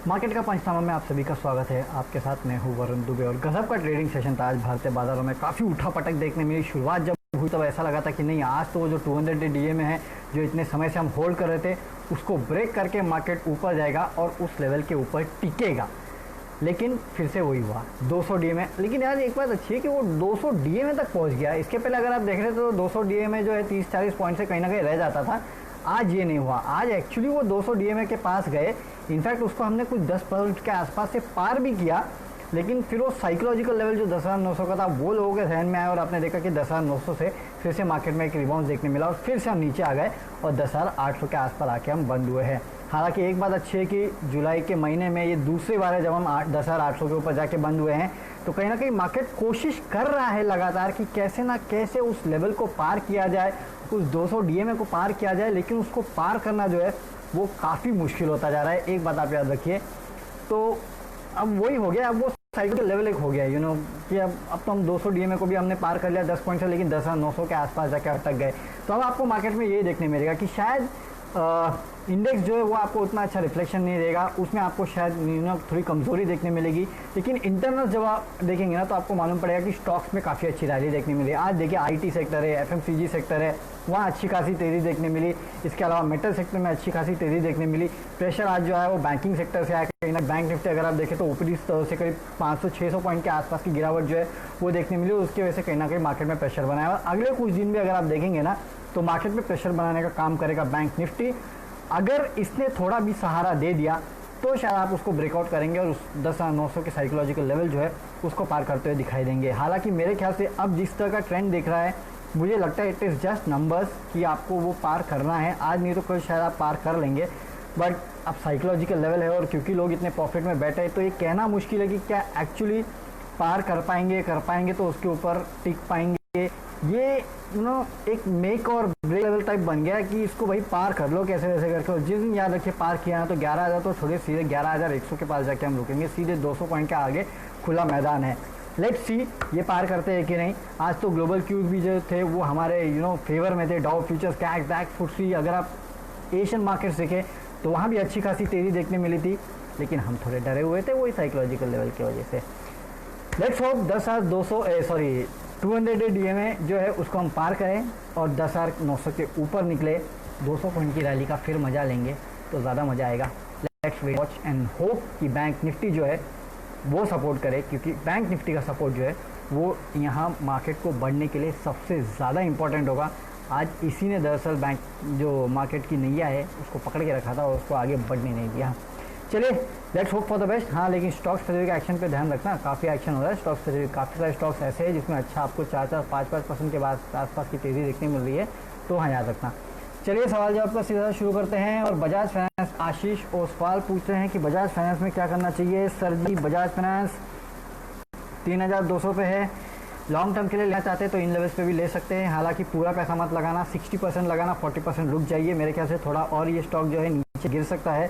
Market का पंचनामा में आप सभी का स्वागत है। आपके साथ मैं हूं वरुण दुबे और गजब का ट्रेडिंग सेशन था आज भारतीय बाजारों में। काफ़ी उठापटक देखने मिली। शुरुआत जब हुई तब ऐसा लगा था कि नहीं, आज तो वो जो 200 डे डीए में है, जो इतने समय से हम होल्ड कर रहे थे, उसको ब्रेक करके मार्केट ऊपर जाएगा और उस लेवल के ऊपर टिकेगा। लेकिन फिर से वही हुआ 200 डीए में। लेकिन यार एक बात अच्छी है कि वो 200 डीए में तक पहुंच गया। इसके पहले अगर आप देख रहे थे तो 200 डीए में जो है 30-40 पॉइंट से कहीं ना कहीं रह जाता था। आज ये नहीं हुआ। आज एक्चुअली वो 200 डीएमए के पास गए। इनफैक्ट उसको हमने कुछ 10% के आसपास से पार भी किया, लेकिन फिर वो साइकोलॉजिकल लेवल जो 10,900 का था वो लोगों के ध्यान में आया और आपने देखा कि 10,900 से फिर से मार्केट में एक रिबाउंस देखने मिला और फिर से हम नीचे आ गए और 10,800 के आसपास आके हम बंद हुए हैं। हालांकि एक बात अच्छी है कि जुलाई के महीने में ये दूसरी बार है जब हम 10,800 के ऊपर जाके बंद हुए हैं। तो कहीं ना कहीं मार्केट कोशिश कर रहा है लगातार कि कैसे ना कैसे उस लेवल को पार किया जाए, उस 200 डीएमए को पार किया जाए। लेकिन उसको पार करना जो है वो काफ़ी मुश्किल होता जा रहा है। एक बात आप याद रखिए, तो अब वही हो गया, अब वो साइकिल लेवल एक हो गया कि अब तो हम 200 डीएमए को भी हमने पार कर लिया 10 पॉइंट से, लेकिन 10,900 के आसपास जाके अटक गए। तो अब आपको मार्केट में ये देखने मिलेगा कि शायद इंडेक्स जो है वो आपको उतना अच्छा रिफ्लेक्शन नहीं देगा, उसमें आपको शायद थोड़ी कमजोरी देखने मिलेगी। लेकिन इंटरनल जब आप देखेंगे ना तो आपको मालूम पड़ेगा कि स्टॉक्स में काफ़ी अच्छी रैली देखने मिली। आज देखिए आईटी सेक्टर है, एफएमसीजी सेक्टर है, वहाँ अच्छी खासी तेज़ी देखने मिली। इसके अलावा मेटल सेक्टर में अच्छी खासी तेज़ी देखने मिली। प्रेशर आज जो है वो बैंकिंग सेक्टर से आया। कहीं ना बैंक निफ्टी अगर आप देखें तो ऊपरी स्तर से करीब 500-600 पॉइंट के आसपास की गिरावट जो है वो देखने मिली। उसकी वजह से कहीं ना कहीं मार्केट में प्रेशर बनाया। और अगले कुछ दिन भी अगर आप देखेंगे ना तो मार्केट में प्रेशर बनाने का काम करेगा बैंक निफ्टी। अगर इसने थोड़ा भी सहारा दे दिया तो शायद आप उसको ब्रेकआउट करेंगे और उस 10,900 के साइकोलॉजिकल लेवल जो है उसको पार करते हुए दिखाई देंगे। हालांकि मेरे ख्याल से अब जिस तरह का ट्रेंड दिख रहा है, मुझे लगता है इट इज़ जस्ट नंबर्स कि आपको वो पार करना है। आज नहीं तो कल शायद आप पार कर लेंगे, बट अब साइकोलॉजिकल लेवल है और क्योंकि लोग इतने प्रॉफिट में बैठे हैं तो ये कहना मुश्किल है कि क्या एक्चुअली पार कर पाएंगे तो उसके ऊपर टिक पाएंगे। ये एक मेक और ब्रेक लेवल टाइप बन गया कि इसको भाई पार कर लो कैसे वैसे करके। जिस दिन याद रखिए पार किया ना तो 11,000 तो छोड़े, सीधे 11,100 के पास जाके हम रुकेंगे। सीधे 200 पॉइंट के आगे खुला मैदान है। लेट्स सी ये पार करते हैं कि नहीं। आज तो ग्लोबल क्यूज भी जो थे वो हमारे फेवर में थे। Dow futures, cash back, FTSE. अगर आप एशियन मार्केट्स देखें तो वहाँ भी अच्छी खासी तेज़ी देखने मिली थी, लेकिन हम थोड़े डरे हुए थे वही साइकोलॉजिकल लेवल की वजह से। लेट्स होप 200 डे डीएमए जो है उसको हम पार करें और 10,900 के ऊपर निकले। 200 पॉइंट की रैली का फिर मज़ा लेंगे तो ज़्यादा मज़ा आएगा। Let's wait watch and hope कि बैंक निफ्टी जो है वो सपोर्ट करे, क्योंकि बैंक निफ्टी का सपोर्ट जो है वो यहाँ मार्केट को बढ़ने के लिए सबसे ज़्यादा इंपॉर्टेंट होगा। आज इसी ने दरअसल बैंक जो मार्केट की नैया है उसको पकड़ के रखा था और उसको आगे बढ़ने नहीं दिया। चलिए let's hope for the best. हाँ, लेकिन स्टॉक स्पेसिफिक एक्शन पे ध्यान रखना, काफ़ी एक्शन हो रहा है स्टॉक स्पेसिफिक। काफ़ी सारे स्टॉक्स ऐसे हैं जिसमें अच्छा आपको 4-5% के बाद आसपास की तेज़ी देखने मिल रही है, तो हाँ याद रखना। चलिए सवाल जवाब का सीधा शुरू करते हैं। और बजाज फाइनेंस, आशीष ओसवाल पूछ रहे हैं कि बजाज फाइनेंस में क्या करना चाहिए। सर जी, बजाज फाइनेंस 3,200 पे है। लॉन्ग टर्म के लिए लेना चाहते हैं तो इन लेवल्स पे भी ले सकते हैं। हालांकि पूरा पैसा मत लगाना, 60% लगाना, 40% रुक जाइए। मेरे ख्याल से थोड़ा और ये स्टॉक जो है नीचे गिर सकता है।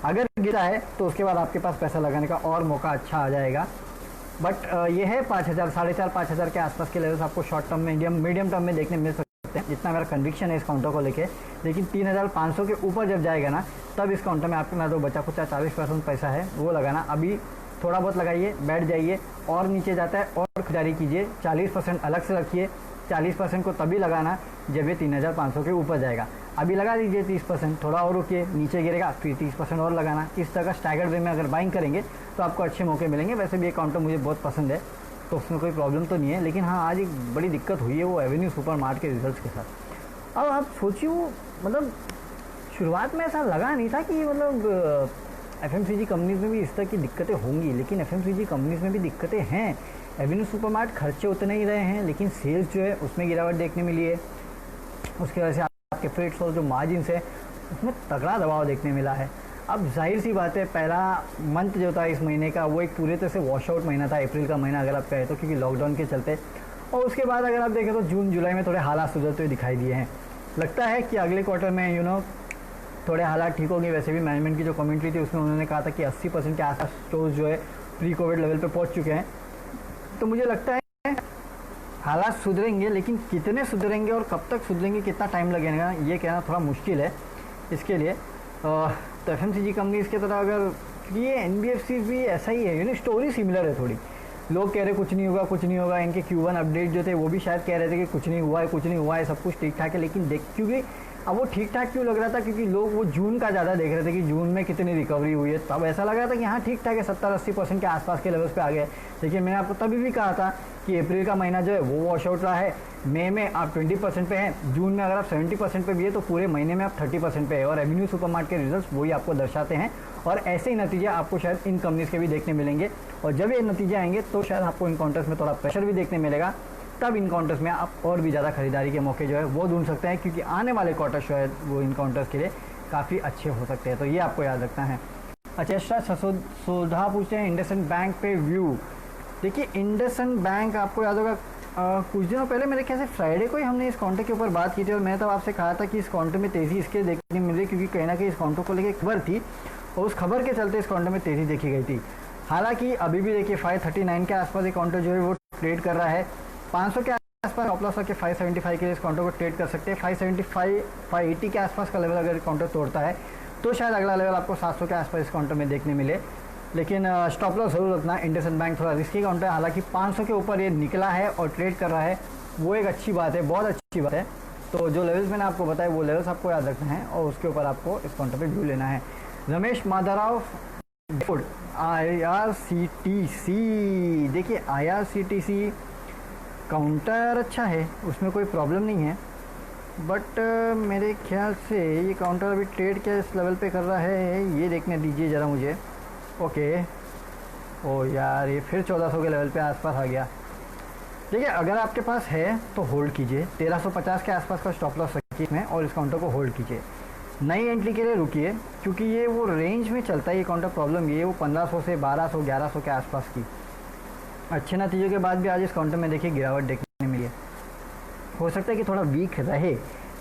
अगर गिरा है तो उसके बाद आपके पास पैसा लगाने का और मौका अच्छा आ जाएगा। बट ये है 5,000, 4,500 के आसपास के लेवल्स आपको शॉर्ट टर्म में, मीडियम टर्म में देखने मिल सकते हैं, जितना मेरा कन्विक्शन है इस काउंटर को लेके। लेकिन 3,500 के ऊपर जब जाएगा ना तब इस काउंटर में आपके पास जो बचा कुचा 40% पैसा है वो लगाना। अभी थोड़ा बहुत लगाइए, बैठ जाइए, और नीचे जाता है और खरीदारी कीजिए। 40% अलग से रखिए। 40% को तभी लगाना जब ये 3,500 के ऊपर जाएगा। अभी लगा दीजिए 30%, थोड़ा और रुकिए, नीचे गिरेगा फिर 30% और लगाना। इस तरह का स्टैगर्ड वे में अगर बाइंग करेंगे तो आपको अच्छे मौके मिलेंगे। वैसे भी ये काउंटर मुझे बहुत पसंद है तो उसमें कोई प्रॉब्लम तो नहीं है। लेकिन हाँ, आज एक बड़ी दिक्कत हुई है वो एवेन्यू सुपरमार्ट के रिजल्ट्स के साथ। अब आप सोचिए, मतलब शुरुआत में ऐसा लगा नहीं था कि मतलब एफएमसीजी कंपनीज में भी इस तरह की दिक्कतें होंगी, लेकिन एफएमसीजी कंपनीज में भी दिक्कतें हैं। एवेन्यू सुपरमार्ट खर्चे उतने ही रहे हैं, लेकिन सेल्स जो है उसमें गिरावट देखने मिली है। उसकी वजह से आपके फ्रेट्स और जो मार्जिन है उसमें तगड़ा दबाव देखने मिला है। अब जाहिर सी बात है, पहला मंथ जो था इस महीने का वो एक पूरे तरह से वॉश आउट महीना था, अप्रैल का महीना अगर आप कहें तो, क्योंकि लॉकडाउन के चलते। और उसके बाद अगर आप देखें तो जून जुलाई में थोड़े हालात सुधरते हुए दिखाई दिए हैं। लगता है कि अगले क्वार्टर में थोड़े हालात ठीक होंगे। वैसे भी मैनेजमेंट की जो कमेंट्री थी उसमें उन्होंने कहा था कि 80% के आसपास स्टोर्स जो है प्री कोविड लेवल पे पहुंच चुके हैं। तो मुझे लगता है हालात सुधरेंगे, लेकिन कितने सुधरेंगे और कब तक सुधरेंगे, कितना टाइम लगेगा, ये कहना थोड़ा मुश्किल है इसके लिए। तो एफएमसीजी कंपनीज की तरह अगर क्योंकि ये एनबीएफसी भी ऐसा ही है, स्टोरी सिमिलर है थोड़ी। लोग कह रहे कुछ नहीं होगा कुछ नहीं होगा, इनके Q1 अपडेट जो थे वो भी शायद कह रहे थे कि कुछ नहीं हुआ है कुछ नहीं हुआ है, सब कुछ ठीक ठाक है। लेकिन देख क्योंकि अब वो ठीक ठाक क्यों लग रहा था, क्योंकि लोग वो जून का ज़्यादा देख रहे थे कि जून में कितनी रिकवरी हुई है, तब ऐसा लग रहा था कि हाँ ठीक ठाक है, 70-80% के आसपास के लेवल्स पे आ गए। लेकिन मैंने आपको तभी भी कहा था कि अप्रैल का महीना जो है वो वॉश आउट रहा है, मई में आप 20% पे हैं, जून में अगर आप 70% पे भी है तो पूरे महीने में आप 30% पे है। और एवेन्यू सुपरमार्ट के रिजल्ट्स वही आपको दर्शाते हैं, और ऐसे ही नतीजे आपको शायद इन कंपनीज के भी देखने मिलेंगे। और जब ये नतीजे आएंगे तो शायद आपको इन काउंटर्स में थोड़ा प्रेशर भी देखने मिलेगा, तब इन काउंटर्स में आप और भी ज़्यादा खरीदारी के मौके जो है वो ढूंढ सकते हैं, क्योंकि आने वाले क्वार्टर शायद वो इन काउंटर्स के लिए काफ़ी अच्छे हो सकते हैं। तो ये आपको याद रखना है। अच्छा, सुधा पूछते हैं इंडसइंड बैंक पे व्यू। देखिए इंडसइंड बैंक आपको याद होगा कुछ दिनों पहले मेरे ख्याल से फ्राइडे को ही हमने इस काउंटर के ऊपर बात की थी, और मैंने तब आपसे कहा था कि इस काउंटर में तेज़ी इसके देखने मिल रही, क्योंकि कहीं ना कहीं इस काउंटर को लेकर खबर थी और उस खबर के चलते इस काउंटर में तेज़ी देखी गई थी। हालांकि अभी भी देखिए 539 के आसपास ये काउंटर जो है वो ट्रेड कर रहा है। 500 के आसपास स्टॉप लॉस के 575 के लिए इस काउंटर को ट्रेड कर सकते हैं। 575 580 के आसपास का लेवल अगर काउंटर तोड़ता है तो शायद अगला लेवल आपको 700 के आसपास इस काउंटर में देखने मिले। लेकिन स्टॉप लॉस जरूर रखना। इंडसइंड बैंक थोड़ा रिस्की काउंटर है, हालांकि 500 के ऊपर ये निकला है और ट्रेड कर रहा है, वो एक अच्छी बात है, बहुत अच्छी बात है। तो जो लेवल्स मैंने आपको बताया वो लेवल्स आपको याद रखना है और उसके ऊपर आपको इस काउंटर पे व्यू लेना है। रमेश माधवराव फूड IRCTC, देखिए IRCTC काउंटर अच्छा है, उसमें कोई प्रॉब्लम नहीं है, बट मेरे ख्याल से ये काउंटर अभी ट्रेड के इस लेवल पे कर रहा है, ये देखने दीजिए ज़रा मुझे। ओके, ओ यार ये फिर 1400 के लेवल पे आसपास आ गया। देखिए अगर आपके पास है तो होल्ड कीजिए, 1350 के आसपास का स्टॉप लॉस रखिए इसमें और इस काउंटर को होल्ड कीजिए। नई एंट्री के लिए रुकिए, क्योंकि ये वो रेंज में चलता है ये काउंटर। प्रॉब्लम ये वो 1500 से 1200 1100 के आसपास की। अच्छे नतीजों के बाद भी आज इस काउंटर में देखिए गिरावट देखने मिली है। हो सकता है कि थोड़ा वीक रहे,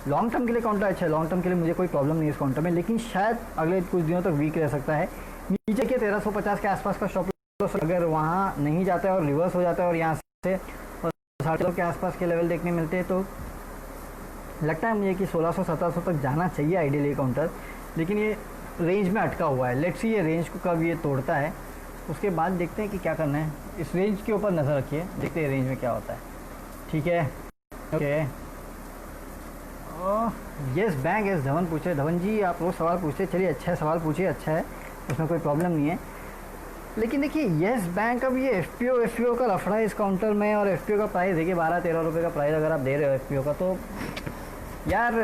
लॉन्ग टर्म के लिए काउंटर अच्छा है, लॉन्ग टर्म के लिए मुझे कोई प्रॉब्लम नहीं है इस काउंटर में, लेकिन शायद अगले कुछ दिनों तक वीक रह सकता है। नीचे के 1350 के आसपास का स्टॉप लॉस अगर वहाँ नहीं जाता है और रिवर्स हो जाता है और यहाँ से 700 के आसपास के लेवल देखने मिलते हैं, तो लगता है मुझे कि 1600-1700 तक जाना चाहिए आइडियली काउंटर, लेकिन ये रेंज में अटका हुआ है। लेट्स सी ये रेंज को कब ये तोड़ता है, उसके बाद देखते हैं कि क्या करना है। इस रेंज के ऊपर नज़र रखिए, देखते हैं रेंज में क्या होता है। ठीक है, okay. Yes bank S Dhawan पूछे, धवन जी आप रोज़ सवाल पूछते, चलिए अच्छा है, सवाल पूछिए, अच्छा है, उसमें कोई प्रॉब्लम नहीं है। लेकिन देखिए यस बैंक अब ये एफ का लफड़ा है इस काउंटर में, और एफ का प्राइस देखिए 12-13 रुपये का प्राइस अगर आप दे रहे हो एफ का, तो यार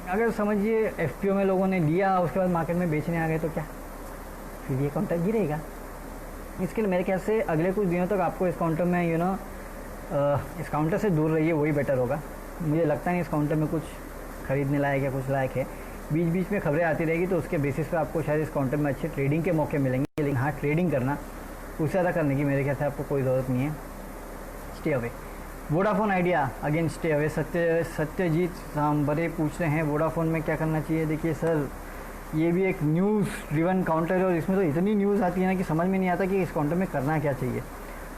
अगर समझिए एफ में लोगों ने लिया उसके बाद मार्केट में बेचने आ गए तो क्या, फिर ये काउंटर गिरेगा। इसके लिए मेरे ख्याल से अगले कुछ दिनों तक आपको इस काउंटर में इस काउंटर से दूर रहिए, वही बेटर होगा। मुझे लगता नहीं इस काउंटर में कुछ खरीदने लायक या कुछ लायक है। बीच बीच में खबरें आती रहेगी तो उसके बेसिस पे आपको शायद इस काउंटर में अच्छे ट्रेडिंग के मौके मिलेंगे, लेकिन हाँ ट्रेडिंग करना, उससे ज़्यादा करने की मेरे ख्याल से आपको कोई ज़रूरत नहीं है। Stay away. Vodafone idea again stay away. Satyajit Sambare पूछ रहे हैं वोडाफोन में क्या करना चाहिए। देखिए सर ये भी एक न्यूज़ ड्रिवन काउंटर है और इसमें तो इतनी न्यूज़ आती है ना कि समझ में नहीं आता कि इस काउंटर में करना क्या चाहिए।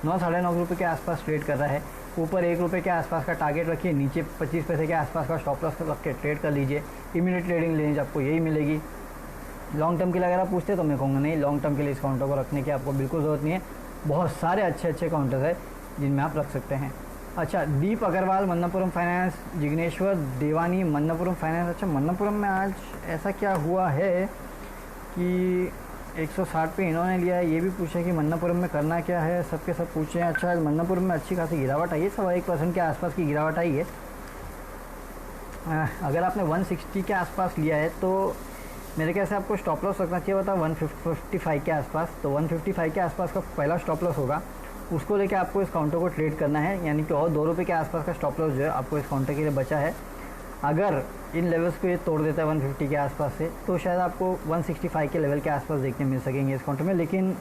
9-9.5 रुपये के आसपास ट्रेड कर रहा है, ऊपर 1 रुपये के आसपास का टारगेट रखिए, नीचे 25 पैसे के आसपास का स्टॉप लॉस रख के ट्रेड कर लीजिए। इमीडिएट ट्रेडिंग रेंज आपको यही मिलेगी। लॉन्ग टर्म के लिए अगर आप पूछते तो मैं कहूँगा नहीं, लॉन्ग टर्म के लिए इस काउंटर को रखने की आपको बिल्कुल ज़रूरत नहीं है। बहुत सारे अच्छे काउंटर्स है जिनमें आप रख सकते हैं। अच्छा, दीप अग्रवाल मन्नापुरम फाइनेंस, जिग्नेश्वर देवानी मन्नापुरम फाइनेंस। अच्छा, मन्नापुरम में आज ऐसा क्या हुआ है कि 160 पे इन्होंने लिया है। ये भी पूछा कि मन्नापुरम में करना क्या है, सबके सब पूछे हैं। अच्छा, मन्नापुरम में अच्छी खासी गिरावट आई है, 1.25% के आसपास की गिरावट आई है। अगर आपने 160 के आसपास लिया है तो मेरे ख्याल से आपको स्टॉप लॉस रखना चाहिए होता 155 के आसपास। तो 155 के आसपास का पहला स्टॉप लॉस होगा, उसको लेके आपको इस काउंटर को ट्रेड करना है, यानी कि और 2 रुपये के आसपास का स्टॉप लॉस जो है आपको इस काउंटर के लिए बचा है। अगर इन लेवल्स को ये तोड़ देता है 150 के आसपास से, तो शायद आपको 165 के लेवल के आसपास देखने मिल सकेंगे इस काउंटर में, लेकिन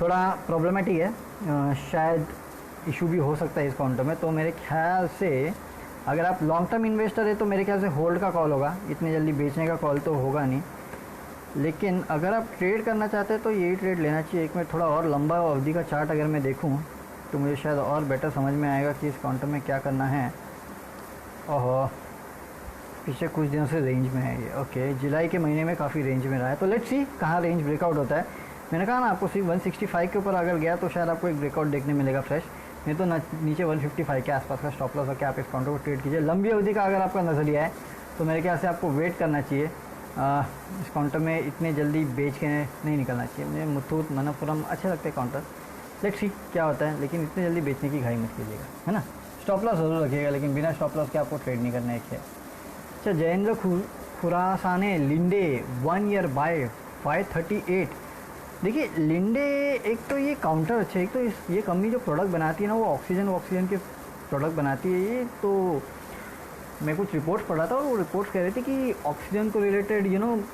थोड़ा प्रॉब्लमेटिक है, शायद इशू भी हो सकता है इस काउंटर में। तो मेरे ख्याल से अगर आप लॉन्ग टर्म इन्वेस्टर है तो मेरे ख्याल से होल्ड का कॉल होगा, इतने जल्दी बेचने का कॉल तो होगा नहीं। लेकिन अगर आप ट्रेड करना चाहते हैं तो यही ट्रेड लेना चाहिए। एक मिनट, थोड़ा और लंबा अवधि का चार्ट अगर मैं देखूं तो मुझे शायद और बेटर समझ में आएगा कि इस काउंटर में क्या करना है। ओहो, पिछले कुछ दिनों से रेंज में है ये। ओके, जुलाई के महीने में काफ़ी रेंज में रहा है, तो लेट्स सी कहाँ रेंज ब्रेकआउट होता है। मैंने कहा ना आपको सिर्फ 165 के ऊपर अगर गया तो शायद आपको एक ब्रेकआउट देखने मिलेगा फ्रेश, नहीं तो नीचे 155 के आसपास का स्टॉप लॉस रख के आप इस काउंटर को ट्रेड कीजिए। लंबी अवधि का अगर आपका नज़रिया है तो मेरे ख्याल से आपको वेट करना चाहिए। इस काउंटर में इतने जल्दी बेच के नहीं निकलना चाहिए। मुझे मुथूट मनप्पुरम अच्छे लगते हैं काउंटर, लेट्स सी क्या होता है, लेकिन इतने जल्दी बेचने की घाई मत कीजिएगा, है ना। स्टॉप लॉस ज़रूर रखिएगा, लेकिन बिना स्टॉप लॉस के आपको ट्रेड नहीं करना है। अच्छा, जयेंद्र खुरासाने लिंडे 1 ईयर बाय 538। देखिए लिंडे एक तो ये काउंटर अच्छा है, एक तो ये कंपनी जो प्रोडक्ट बनाती है ना वो ऑक्सीजन के प्रोडक्ट बनाती है। ये तो मैं कुछ रिपोर्ट्स पढ़ा था और वो रिपोर्ट्स कह रही थी कि ऑक्सीजन को रिलेटेड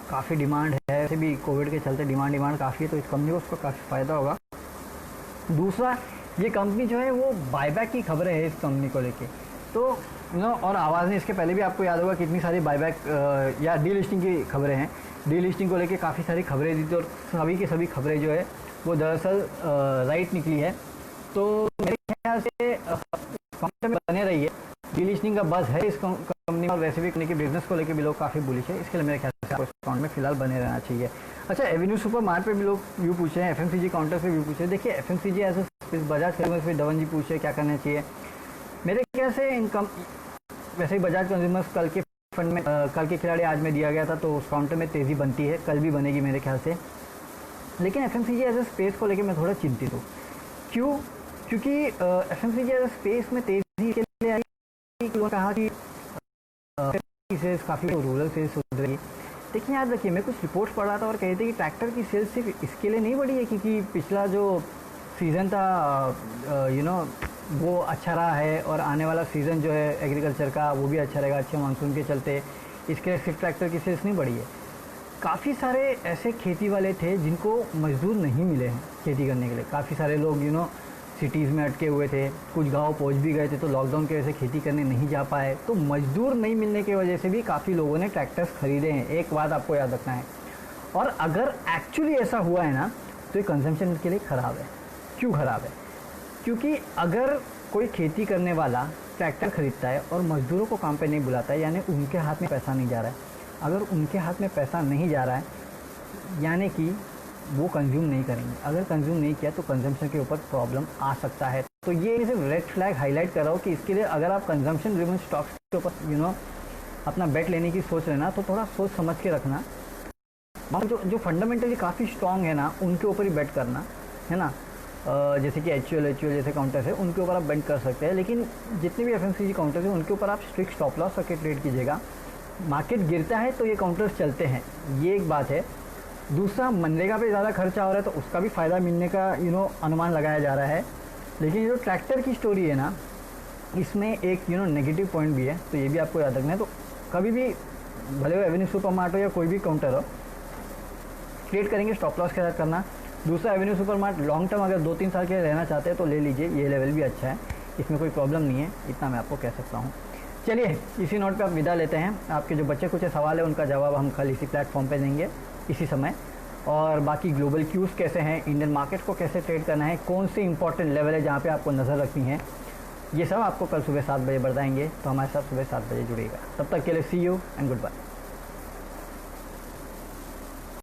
काफ़ी डिमांड है, ऐसे भी कोविड के चलते डिमांड काफ़ी है, तो इस कंपनी को उसका काफ़ी फ़ायदा होगा। दूसरा, ये कंपनी जो है वो बायबैक की खबरें है इस कंपनी को लेके, तो और आवाज़ ने इसके पहले भी आपको याद होगा कितनी सारी बायबैक या डी लिस्टिंग की खबरें हैं। डी लिस्टिंग को लेके काफ़ी सारी खबरें दी थी और सभी की सभी खबरें जो है वो दरअसल राइट निकली है। तो मेरे ख्याल से काउंटर में बने रहिए। डी लिस्टिंग का बज़ है इस कंपनी और वैसे भी कंपनी के बिजनेस को लेके भी लोग काफ़ी बुलिश है, इसके लिए मेरे ख्याल से आपको इस अकाउंट में फिलहाल बने रहना चाहिए। अच्छा, एवेन्यू सुपर मार्ट पे भी लोग व्यू पूछे हैं, एफएमसीजी काउंटर पे व्यू पूछे हैं। देखिए एफएमसीजी एज बजाज कंज्यूमर्स पे धवन जी पूछे क्या करना चाहिए। मेरे ख्याल से इनकम वैसे ही बजाज कंज्यूमर्स कल के फंड में कल के खिलाड़ी आज में दिया गया था, तो उस काउंटर में तेज़ी बनती है, कल भी बनेगी मेरे ख्याल से। लेकिन एफएमसीजी एज ए स्पेस को लेकर मैं थोड़ा चिंतित हूँ। क्यों? क्योंकि एफएमसीजी एज ए स्पेस में तेज़ी के लिए आई, कहा कि सेल्स काफ़ी रूरल सेल्स सुधरेगी। देखिए याद रखिए, मैं कुछ रिपोर्ट्स पढ़ रहा था और कहे थे कि ट्रैक्टर की सेल्स सिर्फ इसके लिए नहीं बढ़ी है क्योंकि पिछला जो सीज़न था वो अच्छा रहा है और आने वाला सीज़न जो है एग्रीकल्चर का वो भी अच्छा रहेगा, अच्छे मानसून के चलते, इसके लिए सिर्फ ट्रैक्टर की सेल्स नहीं बढ़ी है। काफ़ी सारे ऐसे खेती वाले थे जिनको मजदूर नहीं मिले हैं खेती करने के लिए। काफ़ी सारे लोग सिटीज़ में अटके हुए थे, कुछ गांव पहुंच भी गए थे तो लॉकडाउन की वजह से खेती करने नहीं जा पाए, तो मजदूर नहीं मिलने की वजह से भी काफ़ी लोगों ने ट्रैक्टर्स खरीदे हैं। एक बात आपको याद रखना है, और अगर एक्चुअली ऐसा हुआ है ना तो ये कंजम्पशन के लिए ख़राब है। क्यों ख़राब है? क्योंकि अगर कोई खेती करने वाला ट्रैक्टर खरीदता है और मजदूरों को काम पे नहीं बुलाता है, यानी उनके हाथ में पैसा नहीं जा रहा है। अगर उनके हाथ में पैसा नहीं जा रहा है यानी कि वो कंज्यूम नहीं करेंगे। अगर कंज्यूम नहीं किया तो कंजम्पशन के ऊपर प्रॉब्लम आ सकता है। तो ये सिर्फ रेड फ्लैग हाईलाइट कर रहा हूँ कि इसके लिए अगर आप कंजम्पशन ड्रिवन स्टॉक्स के ऊपर अपना बेट लेने की सोच रहे ना, तो थोड़ा सोच समझ के रखना। जो फंडामेंटली काफ़ी स्ट्रॉन्ग है ना उनके ऊपर ही बेट करना, है ना। जैसे कि एचयूएल जैसे काउंटर्स है उनके ऊपर आप बेट कर सकते हैं, लेकिन जितने भी एफएमसीजी काउंटर्स हैं उनके ऊपर आप स्ट्रिक्ट स्टॉप लॉस करके ट्रेड कीजिएगा। मार्केट गिरता है तो ये काउंटर्स चलते हैं, ये एक बात है। दूसरा, मनरेगा पे ज़्यादा खर्चा हो रहा है तो उसका भी फ़ायदा मिलने का अनुमान लगाया जा रहा है। लेकिन जो ट्रैक्टर की स्टोरी है ना, इसमें एक नेगेटिव पॉइंट भी है, तो ये भी आपको याद रखना है। तो कभी भी भले वो एवेन्यू सुपर मार्ट हो या कोई भी काउंटर हो, ट्रेड करेंगे स्टॉप लॉस के साथ करना। दूसरा, Avenue super mart long term अगर 2-3 साल के लिए रहना चाहते हैं तो ले लीजिए, ये लेवल भी अच्छा है, इसमें कोई प्रॉब्लम नहीं है, इतना मैं आपको कह सकता हूँ। चलिए इसी नोट पे आप विदा लेते हैं। आपके जो बच्चे कुछ सवाल है उनका जवाब हम कल इसी प्लेटफॉर्म पे देंगे इसी समय। और बाकी ग्लोबल क्यूज़ कैसे हैं, इंडियन मार्केट को कैसे ट्रेड करना है, कौन से इंपॉर्टेंट लेवल है जहाँ पे आपको नज़र रखनी है, ये सब आपको कल सुबह 7 बजे बताएंगे। तो हमारे साथ सुबह 7 बजे जुड़िएगा। तब तक के लिए सी यू एंड गुड बाय।